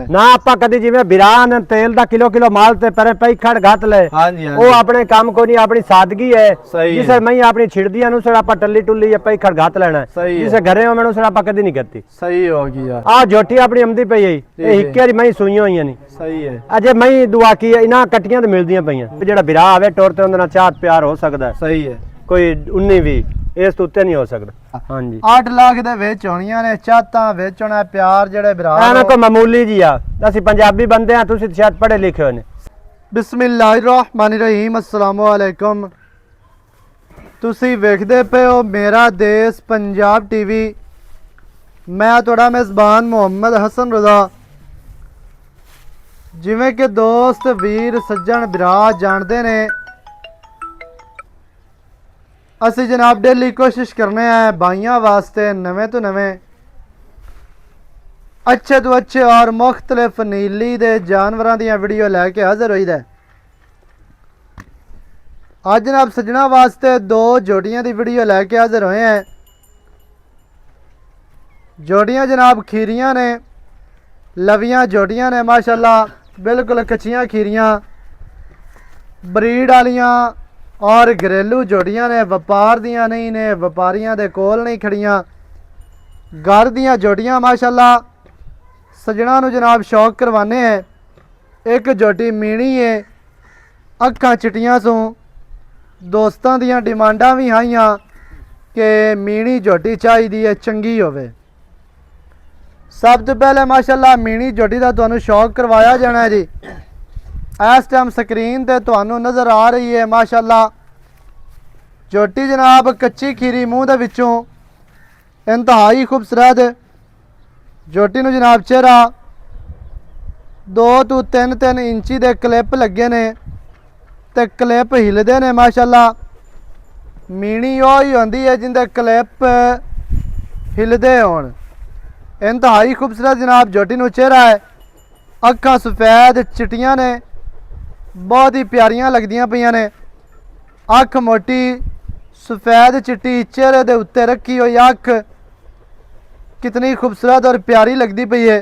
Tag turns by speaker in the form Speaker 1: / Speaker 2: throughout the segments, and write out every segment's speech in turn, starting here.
Speaker 1: ना आपा कदी जिवें बिरान तेल दा किलो माल ते परे पई खड़ घात ले वो अपने काम को नहीं अपनी सादगी है जिसे मैं अपनी छिड़दियां नु सड़ा आपा टल्ली टुल्ली या पई खड़ घात लेना जिसे घरे में सड़ा आपा कदी नहीं करती।
Speaker 2: सही हो गया
Speaker 1: आ झोटी अपनी आमदी पई है ए हिक्के दी मैं सुई होई नहीं
Speaker 2: सही है
Speaker 1: अजे मैं दुआ की इना कटियां ते मिलदियां पईयां जेड़ा बिरा आवे टोर ते उंदे नाल चार प्यार हो सकदा है।
Speaker 2: सही है
Speaker 1: कोई 19 भी इस तो उत्ते नहीं हो सकदा। हां जी
Speaker 2: 8 लाख दे विच होणियां ने चाहतां विच होना प्यार जेड़े बिरा
Speaker 1: ना कोई मामूली जी आ असि पंजाबी बंदे आ तुसी शायद पढ़े लिखे हो ने।
Speaker 2: बिस्मिल्लाहिर्रहमानिर्रहीम अस्सलाम वालेकुम तुसी वेखदे पे हो मेरा देश पंजाब टीवी मैं तुहाडा मेज़बान मोहम्मद हसन रज़ा जिवें कि दोस्त वीर सज्जन बिरा जानते ने असी जनाब डेली कोशिश करने हैं भाइयों वास्ते नवे तो नवे अच्छे तो अच्छे और मुख्तलिफ नीली दे जानवरों दी वीडियो लैके हाजिर होई दे। आज जनाब सज्जना वास्ते 2 जोड़ियां दी वीडियो लैके हाजिर होए हैं। जोड़ियां जनाब खीरियां ने लवियां जोड़ियां ने माशाल्लाह बिल्कुल कच्चियां खीरियां ब्रीड वालियां और घरेलू जोड़ियां ने व्यापार दियां नहीं ने व्यापारियां दे कोल नहीं खड़ियां घर दियां जोड़ियां माशाल्लाह सजना नू जनाब शौक करवाने हैं। एक जोटी मीणी है अखां चिट्टियां सू दोस्तां दियां डिमांडां भी आईयां कि मीणी जोटी चाहिदी है चंगी होवे। सब तो पहले माशाल्लाह मीणी जोटी का तुहानू शौक करवाया जाना है जी। इस टाइम स्क्रीन ते तुहानू नज़र आ रही है माशाल्लाह जोटी जनाब कच्ची खीरी मूँह दे विचों इंतहाई खूबसूरत जोटी नू जनाब चेहरा 2 तो 3 इंची दे क्लिप लगे ने ते क्लिप हिलदे ने माशाल्लाह। मीणी ओही होंदी है जिंदे क्लिप हिलदे होण। इंतहाई खूबसूरत जनाब जोटी नू चेहरा है अखां सफेद चिट्टियां ने बहुत ही प्यारियां लगदियां पईयां ने। अख मोटी सफेद चिट्टी चेहरे दे उत्ते रखी हुई अख कितनी खूबसूरत और प्यारी लगती पई है।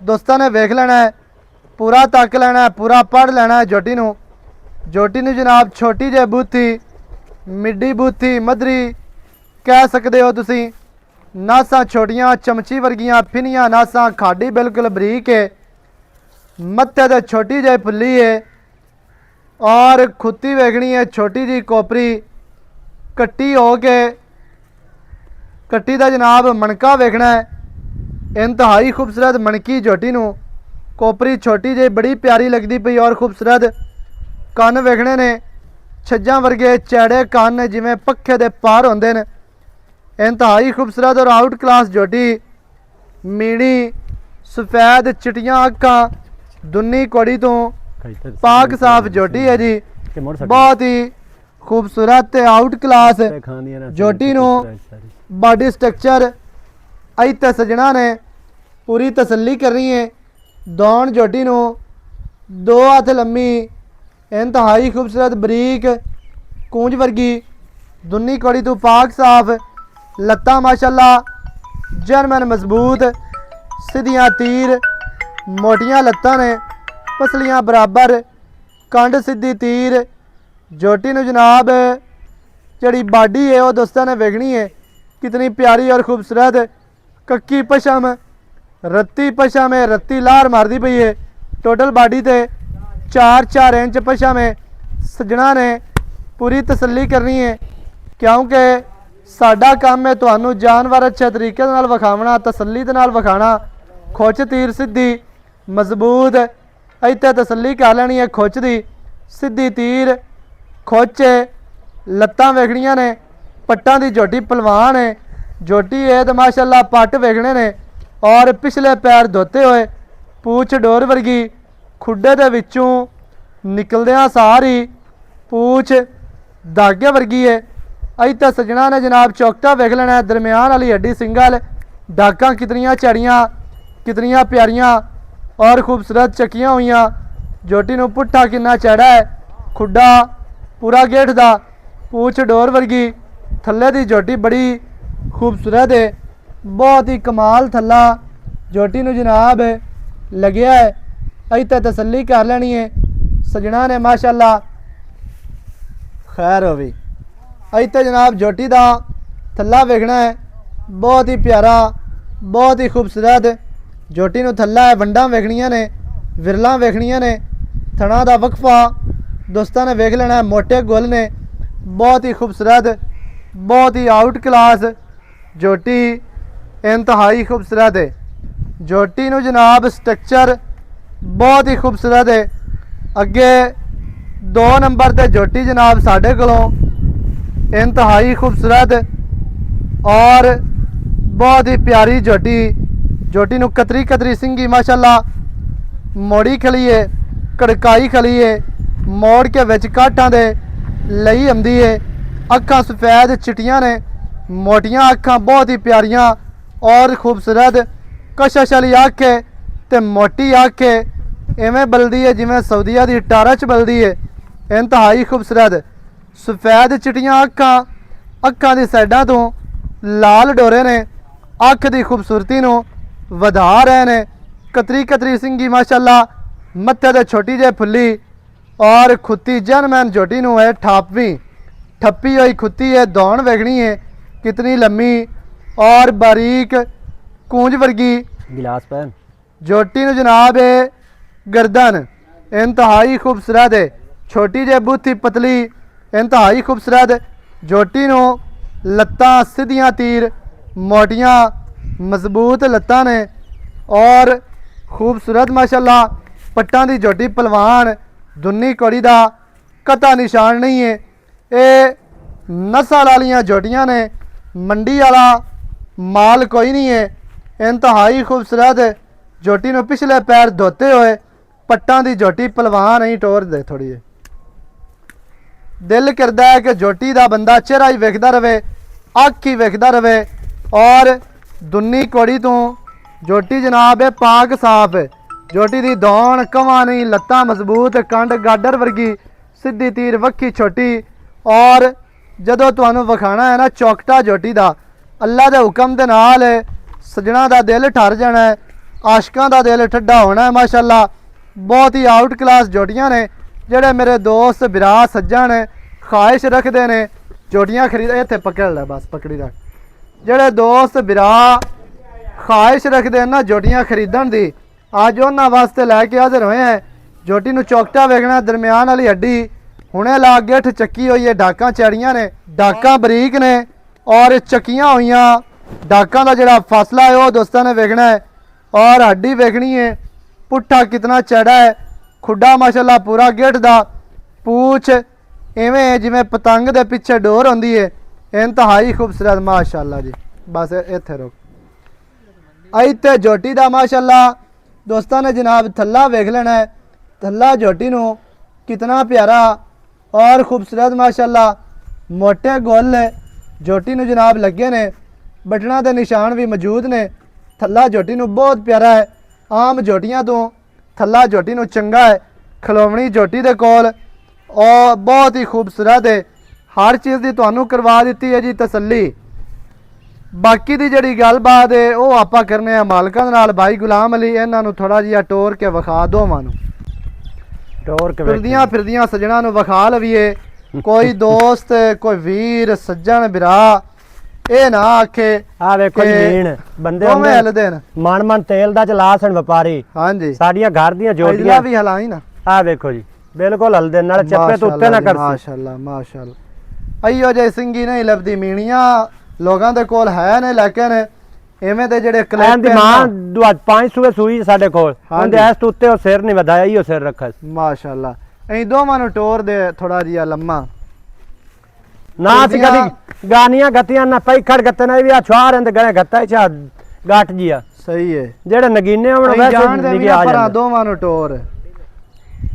Speaker 2: दोस्तों ने वेख लेना है पूरा तक लेना है पूरा पढ़ लेना है जोटी नू। जोटी नू जनाब छोटी जे बूथी मिड्डी बूथी मधरी कह सकते हो तुसी। नासां छोटियां चमची वर्गियां फिनियां नासां खाडी बिल्कुल बरीक है मत्थे ते छोटी जी फुल्ली है और खुत्ती वेखनी है छोटी जी कोपरी कट्टी हो के कट्टी का जनाब मणका वेखना है इंतहाई खूबसूरत मणकी जोटी नू कोपरी छोटी जी बड़ी प्यारी लगती पई और खूबसूरत कन वेखने ने छज्जां वर्गे चैड़े कन जिमें पखे दे पार होंदे ने। इंतहाई खूबसूरत और आउट क्लास जोटी मीणी सफेद चिट्टियां अखां दुन्नी कोड़ी तो पाक साफ जोटी है जी। बहुत ही खूबसूरत आउट क्लास जोटी नू बॉडी स्ट्रक्चर इत्ते सजना ने पूरी तसल्ली करनी है। दौड़ जोटी नू 2 हाथ लम्मी इंतहाई खूबसूरत बरीक कूंज वर्गी दुन्नी कोड़ी तो पाक साफ लत्तां माशाल्लाह जर्मन मजबूत सीधियां तीर मोटियां लत्तां ने पसलियां बराबर कंड सीधी तीर जोटी नू जनाब जड़ी बाडी है वह दोस्तों ने वेखनी है कितनी प्यारी और खूबसूरत कक्की पशम रत्ती पशम है रत्ती लार मारती पई है। टोटल बाडी ते 4-4 इंच पशम है। सजना ने पूरी तसल्ली करनी है क्योंकि साडा काम है तुहानू जानवर अच्छे तरीके नाल विखावना तसल्ली दे नाल विखाना। खुच तीर सीधी मजबूत इत्ते तसल्ली कर लेनी है खुच दी सीधी तीर खुच लत्तां वेखनियां ने पट्टां दी जोटी पलवान है जोटी है तो माशाल्लाह पट वेखने ने और पिछले पैर धोते हुए पूछ डोर वर्गी खुडे दे विचों निकलदियां सारी पूछ धागे वर्गी है। इत्ते सजना ने जनाब चौकटा वेख लेना है दरम्यान वाली हड्डी सिंगल डाकां कितनियां चढ़ियां कितनियां प्यारियां और खूबसूरत चकियां हुई जोटी नू पुट्ठा किन्ना चढ़ा है खुडा पूरा गेठ दा पूछ डोर वर्गी थल्ले दी जोटी बड़ी खूबसूरत है बहुत ही कमाल थल्ला जोटी नू जनाब ਲੱਗਿਆ ਹੈ। ਇੱਥੇ ਤਸੱਲੀ ਕਰ ਲੈਣੀ ਹੈ ਸਜਣਾ ਨੇ ਮਾਸ਼ਾਅੱਲਾ। खैर होवी ਇੱਥੇ जनाब झोटी का थल्ला वेखना है, बहुत ही प्यारा बहुत ही खूबसूरत झोटी नूं थल्ला है। वंडां वेखणियां ने, विरलां वेखणियां ने, थणा दा वक्फा दोस्तां ने वेख लेना है। मोटे गुल ने, बहुत ही खूबसूरत बहुत ही आउट क्लास झोटी इंतहाई खूबसूरत है। झोटी नूं जनाब स्ट्रक्चर बहुत ही खूबसूरत है। अगे 2 नंबर ते झोटी जनाब साढ़े कोलों इंतहाई खूबसूरत और बहुत ही प्यारी झोटी। झोटी नूं कतरी कतरी सिंगी माशाअल्लाह, मोड़ी खली है, कड़काई खली है, मोड़ के विच काटां दे लई आंदी है। अखां सफेद चिट्टियां ने, मोटियां अखां बहुत ही प्यारियां और खूबसूरत। कशिश वाली अख है ते मोटी अख है, इवें बलदी है जिवें सऊदीया दी टारच बलदी है। इंतहाई खूबसूरत सफेद चिट्टियां अखां, अखां दी साइडां तो लाल डोरे ने अख दी खूबसूरती नूं वधा रहे ने। कतरी कतरी सिंगी माशाअल्लाह, मत्थे ते छोटी जे फुल्ली और खुत्ती जनमैन झोटी नूं है ठापवी ठप्पी हुई खुत्ती है। दौड़ वेखनी है कितनी लम्मी और बारीक कूंज वर्गी
Speaker 1: गिलास पैन
Speaker 2: झोटी नूं जनाब है। गर्दन इंतहाई खूबसूरत है, छोटी जे बूथी पतली इंतहाई खूबसूरत। झोटी नूं लत्तां सीधियां तीर, मोटियां मजबूत लत्तां ने और खूबसूरत माशाअल्लाह। पट्टां दी झोटी पलवान, दुन्नी कौड़ी दा कता निशान नहीं है। ये नस्ल वालियां झोटियां ने, मंडी वाला माल कोई नहीं है। इंतहाई खूबसूरत झोटी नूं पिछले पैर धोते हुए पट्टां दी झोटी पलवान ही टोर दे थोड़ी है। दिल करता है कि झोटी का बंदा चेहरा ही वेखदा रहे, अख ही वेखदा रहे। और दुन्नी कौड़ी तो झोटी जनाब है पाक साफ है। झोटी की दौड़ कवा नहीं, लत्तां मजबूत, कंड गाडर वर्गी, सीधी तीर, वक्खी छोटी। और जदों तुहानूं विखाना है ना चौकटा झोटी का, अल्लाह के हुक्म के नाल सजना का दिल ठर जाना है, आशकां का दिल ठंडा होना है माशाअल्लाह। बहुत ही आउट क्लास झोटियां ने। ਜਿਹੜੇ मेरे दोस्त बिरा सज्जन ख्वाहिश रखते हैं झोटियां खरीद, इत्थे पकड़ लै बस पकड़ी रख। ਜਿਹੜੇ दोस्त बिरा ख्वाहिश रखते हैं ना झोटियां खरीदण दी, अज उन्हां वास्ते लैके हाजिर होए हैं। झोटी नूं चौकटा वेखना, दरम्यान वाली हड्डी हुणे ला गिठ चक्की हुई है, डाकां चैड़ियां ने, डाकां बरीक ने और चक्कियां हुईयां डाकां दा जिहड़ा फासला है वह दोस्तां ने वेखना है। और हड्डी वेखनी है, पुट्ठा कितना चौड़ा है, खुडा माशाअल्लाह पूरा गिठ दा, पूछ इवें जिवें पतंग दे पिछे डोर होंदी है। इंतहाई खूबसूरत माशाअल्लाह जी। बस इत्थे रोक। इत्थे झोटी दा माशाअल्लाह दोस्तां ने जनाब थल्ला वेख लेना है। थल्ला झोटी नूं कितना प्यारा और खूबसूरत माशाअल्लाह, मोटे गोल झोटी नूं जनाब लगे ने, बटना दे निशान भी मौजूद ने। थल्ला झोटी नूं बहुत प्यारा है, आम झोटियां तो थल्ला झोटी नूं चंगा है। खलोवणी झोटी दे कोल और बहुत ही खूबसूरत है। हर चीज़ की तुहानूं करवा दी है जी तसल्ली। बाकी दी जिहड़ी गलबात है वह आपां करने आ मालकां दे नाल। भाई गुलाम अली इन्हां नूं थोड़ा जिहा टोर के विखा दोवां नूं,
Speaker 1: टोर के
Speaker 2: फिरदियां फिरदियां सजणा नूं विखा लवीए। कोई दोस्त कोई वीर सज्जन बिरा ਇਹ ਨਾ ਆਖੇ
Speaker 1: ਆ ਵੇਖੋ ਜੀਣ ਬੰਦੇ
Speaker 2: ਦੋਵੇਂ ਹਲਦੇ ਨੇ,
Speaker 1: ਮਨ ਮਨ ਤੇਲ ਦਾ ਚਲਾ ਸਣ ਵਪਾਰੀ।
Speaker 2: ਹਾਂਜੀ
Speaker 1: ਸਾਡੀਆਂ ਘਰ ਦੀਆਂ ਜੋਟੀਆਂ
Speaker 2: ਵੀ ਹਲਾਈ ਨਾ,
Speaker 1: ਆ ਵੇਖੋ ਜੀ ਬਿਲਕੁਲ ਹਲਦੇ ਨਾਲ ਚੱਪੇ ਤੋਂ ਉੱਤੇ ਨਾ ਕਰ।
Speaker 2: ਮਾਸ਼ਾਅੱਲਾ ਮਾਸ਼ਾਅੱਲਾ। ਅਈਓ ਜੇ ਸਿੰਗੀ ਨਹੀਂ ਲੱਭਦੀ, ਮੀਣੀਆਂ ਲੋਕਾਂ ਦੇ ਕੋਲ ਹੈ ਨੇ, ਲੇਕਿਨ ਐਵੇਂ ਦੇ ਜਿਹੜੇ
Speaker 1: ਕਲੈਨ ਦੀ ਮਾਂ 500 ਸੂਈ ਸਾਡੇ ਕੋਲ, ਉਹਦੇ ਐਸ ਤੋਂ ਉੱਤੇ ਉਹ ਸਿਰ ਨਹੀਂ ਵਧਾਇਆ, ਇਹੋ ਸਿਰ ਰੱਖਾ
Speaker 2: ਮਾਸ਼ਾਅੱਲਾ। ਅਸੀਂ ਦੋਵਾਂ ਨੂੰ ਟੋਰ ਦੇ ਥੋੜਾ ਜਿਹਾ ਲੰਮਾ
Speaker 1: ना सी कदी गानियां गतियां ना पई खड़ गते ना भी आ छुआर इंद गणे गत्ता चा गाट जिया।
Speaker 2: सही है।
Speaker 1: जेड़े नगीने होण वैसे निगे आ
Speaker 2: जांदे दोवां नु टोर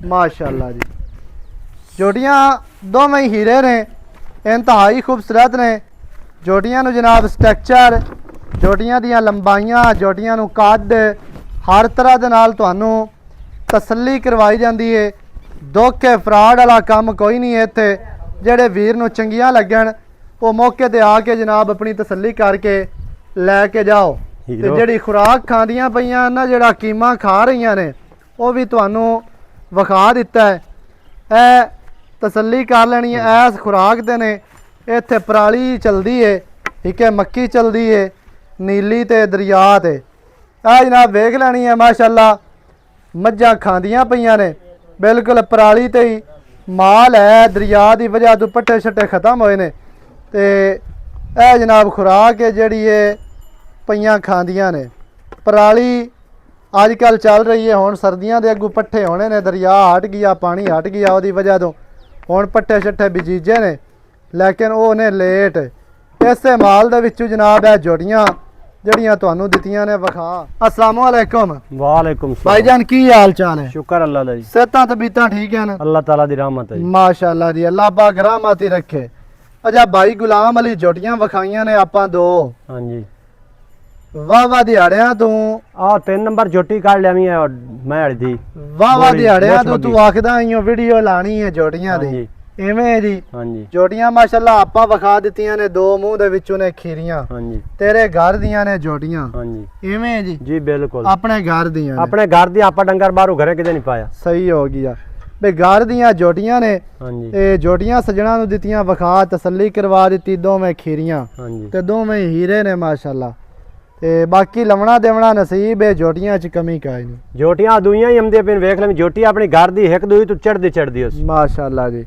Speaker 2: माशाअल्लाह जी। जोड़ियां दोवें ही हीरे ने, इंतहाई खूबसूरत ने। जोड़ियां नु जनाब स्ट्रक्चर, जोड़ियां दियां लंबाइयां, जोड़ियां नु कद हर तरह दे नाल तुहानू तसल्ली करवाई जांदी है। दुख फ्राड वाला काम कोई नहीं है इत्थे। ਜਿਹੜੇ ਵੀਰ ਨੂੰ ਚੰਗੀਆਂ ਲੱਗਣ ਉਹ ਮੌਕੇ ਤੇ ਆ ਕੇ ਜਨਾਬ ਆਪਣੀ ਤਸੱਲੀ ਕਰਕੇ ਲੈ ਕੇ ਜਾਓ। ਤੇ ਜਿਹੜੀ ਖੁਰਾਕ ਖਾਂਦੀਆਂ ਪਈਆਂ ਨਾ, ਜਿਹੜਾ ਕੀਮਾ ਖਾ ਰਹੀਆਂ ਨੇ, ਉਹ ਵੀ ਤੁਹਾਨੂੰ ਵਿਖਾ ਦਿੱਤਾ ਹੈ। ਇਹ ਤਸੱਲੀ ਕਰ ਲੈਣੀ ਹੈ, ਇਸ ਖੁਰਾਕ ਦੇ ਨੇ। ਇੱਥੇ ਪਰਾਲੀ ਚਲਦੀ ਏ, ਠੀਕ ਹੈ, ਮੱਕੀ ਚਲਦੀ ਏ, ਨੀਲੀ ਤੇ ਦਰਿਆ ਤੇ। ਇਹ ਜਨਾਬ ਵੇਖ ਲੈਣੀ ਹੈ, ਮਾਸ਼ਾਅੱਲਾ ਮੱਝਾਂ ਖਾਂਦੀਆਂ ਪਈਆਂ ਨੇ, ਬਿਲਕੁਲ ਪਰਾਲੀ ਤੇ ਹੀ ਮਾਲ ਹੈ। ਦਰਿਆ ਦੀ ਵਜ੍ਹਾ ਤੋਂ ਪੱਠੇ ਛੱਟੇ ਖਤਮ ਹੋਏ ਨੇ, ਤੇ ਇਹ ਜਨਾਬ ਖੁਰਾਕ ਹੈ ਜਿਹੜੀ ਇਹ ਪਈਆਂ ਖਾਂਦੀਆਂ ਨੇ। ਪਰਾਲੀ ਅੱਜ ਕੱਲ ਚੱਲ ਰਹੀ ਹੈ, ਹੁਣ ਸਰਦੀਆਂ ਦੇ ਅੱਗੋਂ ਪੱਠੇ ਹੋਣੇ ਨੇ, ਦਰਿਆ ਹਟ ਗਿਆ, ਪਾਣੀ ਹਟ ਗਿਆ, ਉਹਦੀ ਵਜ੍ਹਾ ਤੋਂ ਹੁਣ ਪੱਠੇ ਛੱਟੇ ਬੀਜੇ ਨੇ, ਲੇਕਿਨ ਉਹ ਨੇ ਲੇਟ। ਇਸੇ ਮਾਲ ਦੇ ਵਿੱਚੋਂ ਜਨਾਬ ਇਹ ਜੋੜੀਆਂ ਜਿਹੜੀਆਂ ਤੁਹਾਨੂੰ ਦਿੱਤੀਆਂ ਨੇ ਵਿਖਾ। अस्सलाम वालेकुम।
Speaker 1: वालेकुम सलाम
Speaker 2: भाईजान की हाल चाल है?
Speaker 1: शुक्र अल्लाह दा जी,
Speaker 2: सेहतां तबीयतां ठीक है ना?
Speaker 1: अल्लाह ताला दी रहमत है जी।
Speaker 2: माशाअल्लाह जी, अल्लाह पाक रहमत ही रखे। अच्छा भाई गुलाम अली जोटियां विखाइयां ने आपां दो,
Speaker 1: हाँ जी।
Speaker 2: वाह दिहाड़ियां तू
Speaker 1: आ 3 नंबर जोटी काट लिया मैं और मैं हड़ी थी।
Speaker 2: वाह दिहाड़ियां तू आखदा आईयो वीडियो लानी है जोटियां दी, ਇਵੇਂ ਹੈ ਜੀ।
Speaker 1: ਹਾਂਜੀ
Speaker 2: ਜੋਟੀਆਂ ਮਾਸ਼ਾਅੱਲਾ ਆਪਾਂ ਵਿਖਾ ਦਿੱਤੀਆਂ ਨੇ, ਦੋ ਮੂੰਹ ਦੇ ਵਿੱਚੋਂ ਨੇ ਖੀਰੀਆਂ।
Speaker 1: ਹਾਂਜੀ
Speaker 2: ਤੇਰੇ ਘਰ ਦੀਆਂ ਨੇ ਜੋਟੀਆਂ।
Speaker 1: ਹਾਂਜੀ
Speaker 2: ਇਵੇਂ ਹੈ ਜੀ।
Speaker 1: ਜੀ ਬਿਲਕੁਲ
Speaker 2: ਆਪਣੇ ਘਰ ਦੀਆਂ ਨੇ।
Speaker 1: ਆਪਣੇ ਘਰ ਦੀ ਆਪਾਂ ਡੰਗਰ ਬਾਹਰੋਂ ਘਰੇ ਕਿਤੇ ਨਹੀਂ ਪਾਇਆ।
Speaker 2: ਸਹੀ ਹੋ ਗਿਆ ਬਈ, ਘਰ ਦੀਆਂ ਜੋਟੀਆਂ ਨੇ।
Speaker 1: ਹਾਂਜੀ
Speaker 2: ਇਹ ਜੋਟੀਆਂ ਸਜਣਾ ਨੂੰ ਦਿੱਤੀਆਂ ਵਿਖਾ, ਤਸੱਲੀ ਕਰਵਾ ਦਿੱਤੀ। ਦੋਵੇਂ ਖੀਰੀਆਂ
Speaker 1: ਹਾਂਜੀ
Speaker 2: ਤੇ ਦੋਵੇਂ ਹੀਰੇ ਨੇ ਮਾਸ਼ਾਅੱਲਾ। ਤੇ ਬਾਕੀ ਲਵਣਾ ਦੇਵਣਾ ਨਸੀਬ ਹੈ, ਜੋਟੀਆਂ 'ਚ ਕਮੀ ਕਾਇ ਨਹੀਂ।
Speaker 1: ਜੋਟੀਆਂ ਦੁਈਆਂ ਹੀ ਆਉਂਦੀਆਂ ਪਈਆਂ, ਵੇਖ ਲੈ ਜੋਟੀ ਆਪਣੀ ਘਰ ਦੀ ਇੱਕ ਦੂਈ ਤੋਂ ਚੜਦੀ ਉਸ।
Speaker 2: ਮਾਸ਼ਾਅੱਲਾ ਜੀ।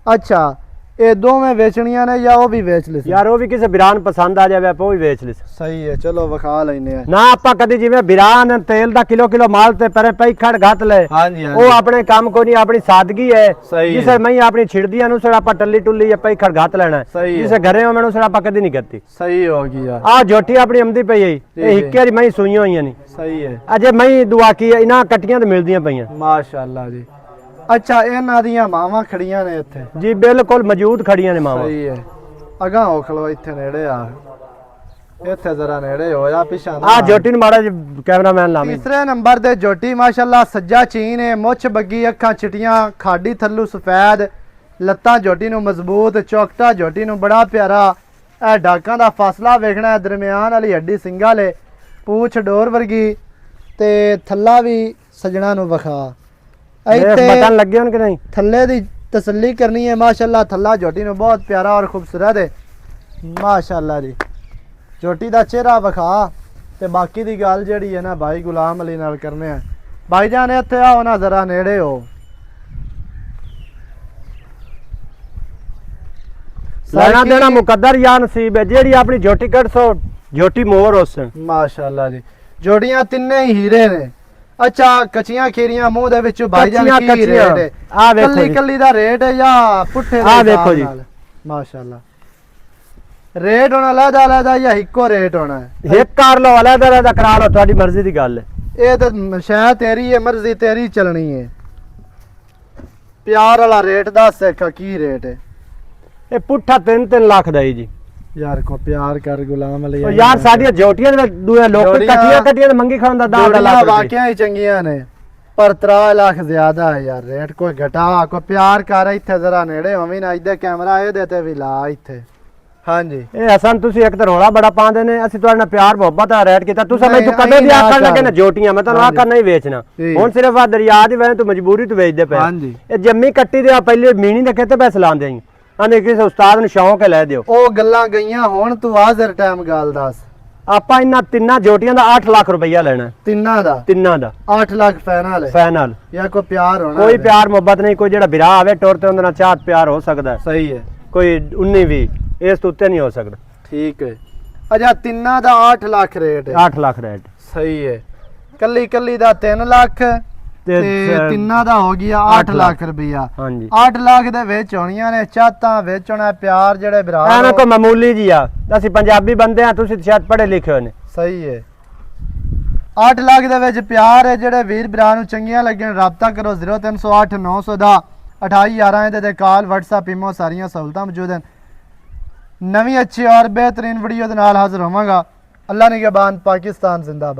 Speaker 2: ਅੱਛਾ ਇਹ ਦੋਵੇਂ ਵੇਚਣੀਆਂ ਨੇ ਜਾਂ ਉਹ ਵੀ ਵੇਚ ਲਿਸ?
Speaker 1: ਯਾਰ ਉਹ ਵੀ ਕਿਸੇ ਬਿਰਾਨ ਪਸੰਦ ਆ ਜਾਵੇ ਆਪਾਂ ਉਹ ਵੀ ਵੇਚ ਲਿਸ।
Speaker 2: ਸਹੀ ਹੈ, ਚਲੋ ਵਿਖਾ ਲੈਨੇ ਆ
Speaker 1: ਨਾ। ਆਪਾਂ ਕਦੀ ਜਿਵੇਂ ਬਿਰਾਨ ਤੇਲ ਦਾ ਕਿਲੋ ਮਾਲ ਤੇ ਪਰੇ ਪਈ ਖੜ ਘੱਟ ਲੈ।
Speaker 2: ਹਾਂਜੀ
Speaker 1: ਉਹ ਆਪਣੇ ਕੰਮ ਕੋ ਨਹੀਂ, ਆਪਣੀ ਸਾਦਗੀ ਹੈ। ਜਿਸੇ ਮੈਂ ਆਪਣੀ ਛਿੜਦੀਆਂ ਨੂੰ ਸੜ ਆਪਾਂ ਟੱਲੀ ਟੁੱਲੀ ਪਈ ਖੜ ਘੱਟ ਲੈਣਾ, ਜਿਸੇ ਘਰੇ ਹੋ ਮੈਨੂੰ ਸੜ ਆਪਾਂ ਕਦੀ ਨਹੀਂ ਕਰਤੀ।
Speaker 2: ਸਹੀ ਹੋ ਗਈ ਯਾਰ।
Speaker 1: ਆ ਜੋਟੀ ਆਪਣੀ ਆਮਦੀ ਪਈ ਹੈ, ਇਹ ਹਿੱਕੇ ਵਾਲੀ ਮੈਂ ਸੂਈਆਂ ਹੋਈਆਂ ਨਹੀਂ।
Speaker 2: ਸਹੀ ਹੈ।
Speaker 1: ਅਜੇ ਮੈਂ ਦੁਆ ਕੀ ਇਹਨਾਂ ਕੱਟੀਆਂ ਤੇ ਮਿਲਦੀਆਂ ਪਈਆਂ।
Speaker 2: ਮਾਸ਼ਾਅੱਲਾ ਜੀ। ਅੱਛਾ ਇਹਨਾਂ ਦੀਆਂ ਮਾਵਾਂ ਖੜੀਆਂ ਨੇ ਇੱਥੇ?
Speaker 1: ਜੀ ਬਿਲਕੁਲ ਮੌਜੂਦ ਖੜੀਆਂ ਨੇ ਮਾਵਾਂ।
Speaker 2: ਸਹੀ ਹੈ। ਅਗਾਂ ਹੋ ਖਲੋ, ਇੱਥੇ ਨੇੜੇ ਆ, ਇੱਥੇ ਜ਼ਰਾ ਨੇੜੇ ਹੋ ਜਾ, ਪਿਛਾਂ
Speaker 1: ਆ ਜੋਟੀ ਨੂੰ ਮਾੜਾ ਕੈਮਰਾਮੈਨ ਲਾਵੇਂ।
Speaker 2: ਤੀਸਰੇ ਨੰਬਰ ਤੇ ਜੋਟੀ ਮਾਸ਼ਾਅੱਲਾ ਸੱਜਾ ਚੀਨ ਹੈ, ਮੁੱਛ ਬੱਗੀ, ਅੱਖਾਂ ਚਿੱਟੀਆਂ, ਖਾਡੀ ਥੱਲੂ ਸਫੈਦ, ਲੱਤਾਂ ਜੋਟੀ ਨੂੰ ਮਜ਼ਬੂਤ, ਚੌਕਟਾ ਜੋਟੀ ਨੂੰ ਬੜਾ ਪਿਆਰਾ। ਇਹ ਡਾਕਾਂ ਦਾ ਫਾਸਲਾ ਵੇਖਣਾ, ਦਰਮਿਆਨ ਵਾਲੀ ਹੱਡੀ ਸਿੰਗਾ ਲੈ, ਪੂਛ ਡੋਰ ਵਰਗੀ, ਤੇ ਥੱਲਾ ਵੀ ਸਜਣਾ ਨੂੰ ਵਿਖਾ।
Speaker 1: बटन लगे उनके नहीं?
Speaker 2: थल्ले दी तसल्ली करनी है माशाअल्लाह। थल्ला जोटी ने बहुत प्यारा और खूबसूरत है माशाअल्लाह जी। जोटी दा चेहरा विखा ते बाकी दी गल जेड़ी है ना भाई गुलाम अली नाल करने हैं। भाईजान इत्थे आओ ना, जरा नेड़े हो।
Speaker 1: लेना देना मुकद्दर या नसीब है, जेड़ी अपनी जोटी कट सो जोटी मोर उस।
Speaker 2: माशाअल्लाह जी। जोड़ियां तिन्ने ही हीरे ने। अच्छा कच्चियां खीरियां मुंह दे विचों भाईजान की रेट है?
Speaker 1: आ देखो
Speaker 2: कल्ली कल्ली दा रेट है या पुट्ठे दा?
Speaker 1: आ देखो जी
Speaker 2: माशाअल्लाह। रेट होना अलग-अलग या इको रेट होना है?
Speaker 1: एक कर लो, अलग-अलग करा लो, तुम्हारी मर्जी दी गल है।
Speaker 2: ये तो शायद तेरी है, मर्जी तेरी चलनी है। प्यार वाला रेट दस की रेट है?
Speaker 1: ये पुट्ठा 3-3 लाख दा जी।
Speaker 2: यार को प्यार कर गुलाम अली
Speaker 1: यार साडियां जोटियां दे दूए लोग कटियां ते मंगी खांदा दा लाख
Speaker 2: वाकई ही चंगियां ने, पर 3 लाख ज्यादा है यार रेट। कोई घटा, कोई प्यार कर। इत्थे जरा नेड़े होवी ना, इधर कैमरा ए दे ते भी ला इत्थे। हां जी
Speaker 1: ए हसन तुसी एक तो रौला बड़ा पांदे ने, असि तुहाडे नाल प्यार मोहब्बत दा रेट कीता, तुसा मैं तू कदे भी आखण लगे ना जोटियां मैं तन्नू आखण नहीं बेचना। हुन सिर्फ आ दरिया दी वजह तू मजबूरी तू बेच दे पे।
Speaker 2: हां जी
Speaker 1: ए जम्मी कट्टी दे पहले मीणी दे खेते पैसे लांदे ही आने किसी उस्ताद ਨੂੰ ਸ਼ੌਂਕ ਹੈ ਲੈ ਦਿਓ।
Speaker 2: ਉਹ ਗੱਲਾਂ ਗਈਆਂ, ਹੁਣ ਤੂੰ ਹਾਜ਼ਰ ਟਾਈਮ ਗੱਲ ਦੱਸ।
Speaker 1: ਆਪਾਂ ਇਹਨਾਂ ਤਿੰਨਾਂ ਜੋਟੀਆਂ ਦਾ 8 ਲੱਖ ਰੁਪਈਆ ਲੈਣਾ।
Speaker 2: ਤਿੰਨਾਂ ਦਾ 8 ਲੱਖ ਫਾਈਨਲ ਹੈ?
Speaker 1: ਫਾਈਨਲ।
Speaker 2: ਜਾਂ ਕੋਈ ਪਿਆਰ ਹੋਣਾ?
Speaker 1: ਕੋਈ ਪਿਆਰ ਮੁਹੱਬਤ ਨਹੀਂ, ਕੋਈ ਜਿਹੜਾ ਵਿਰਾ ਆਵੇ ਟੁਰ ਤੇ ਉਹਦੇ ਨਾਲ ਚਾਹਤ ਪਿਆਰ ਹੋ ਸਕਦਾ ਹੈ।
Speaker 2: ਸਹੀ ਹੈ।
Speaker 1: ਕੋਈ 19-20 ਇਸ ਤੋਂ ਉੱਤੇ ਨਹੀਂ ਹੋ ਸਕਦਾ।
Speaker 2: ਠੀਕ ਹੈ। ਅੱਛਾ ਤਿੰਨਾਂ ਦਾ 8 ਲੱਖ ਰੇਟ ਹੈ?
Speaker 1: 8 ਲੱਖ ਰੇਟ
Speaker 2: ਸਹੀ ਹੈ। ਕੱਲੀ ਕੱਲੀ ਦਾ 3 ਲੱਖ ਤੇ ਤਿੰਨਾਂ ਦਾ ਹੋ ਗਿਆ 8 ਲੱਖ ਰੁਪਈਆ।
Speaker 1: ਹਾਂਜੀ
Speaker 2: 8 ਲੱਖ ਦੇ ਵਿੱਚ ਹੋਣੀਆਂ ਨੇ ਚਾਹਤਾਂ, ਵਿੱਚ ਹੋਣਾ ਪਿਆਰ। ਜਿਹੜੇ ਭਰਾ
Speaker 1: ਐਵੇਂ ਕੋਈ ਮਾਮੂਲੀ ਜੀ ਆ, ਅਸੀਂ ਪੰਜਾਬੀ ਬੰਦੇ ਆ, ਤੁਸੀਂ ਸ਼ਾਇਦ ਪੜ੍ਹੇ ਲਿਖੇ ਹੋਏ ਨੇ।
Speaker 2: ਸਹੀ ਹੈ। 8 ਲੱਖ ਦੇ ਵਿੱਚ ਪਿਆਰ ਹੈ। ਜਿਹੜੇ ਵੀਰ ਭਰਾ ਨੂੰ ਚੰਗੀਆਂ ਲੱਗਣ ਰਾਬਤਾ ਕਰੋ 0308 900 ਦਾ 2811 ਇਹਦੇ ਤੇ ਕਾਲ, WhatsApp, ਈਮੋ ਸਾਰੀਆਂ ਸਹੂਲਤਾਂ ਮੌਜੂਦ ਹਨ। ਨਵੀਂ ਅੱਛੀ ਔਰ ਬਿਹਤਰੀਨ ਵੀਡੀਓ ਦੇ ਨਾਲ ਹਾਜ਼ਰ ਹੋਵਾਂਗਾ। ਅੱਲਾ ਨਿਗਹਬਾਨ, ਪਾਕਿस्तान जिंदाबाद।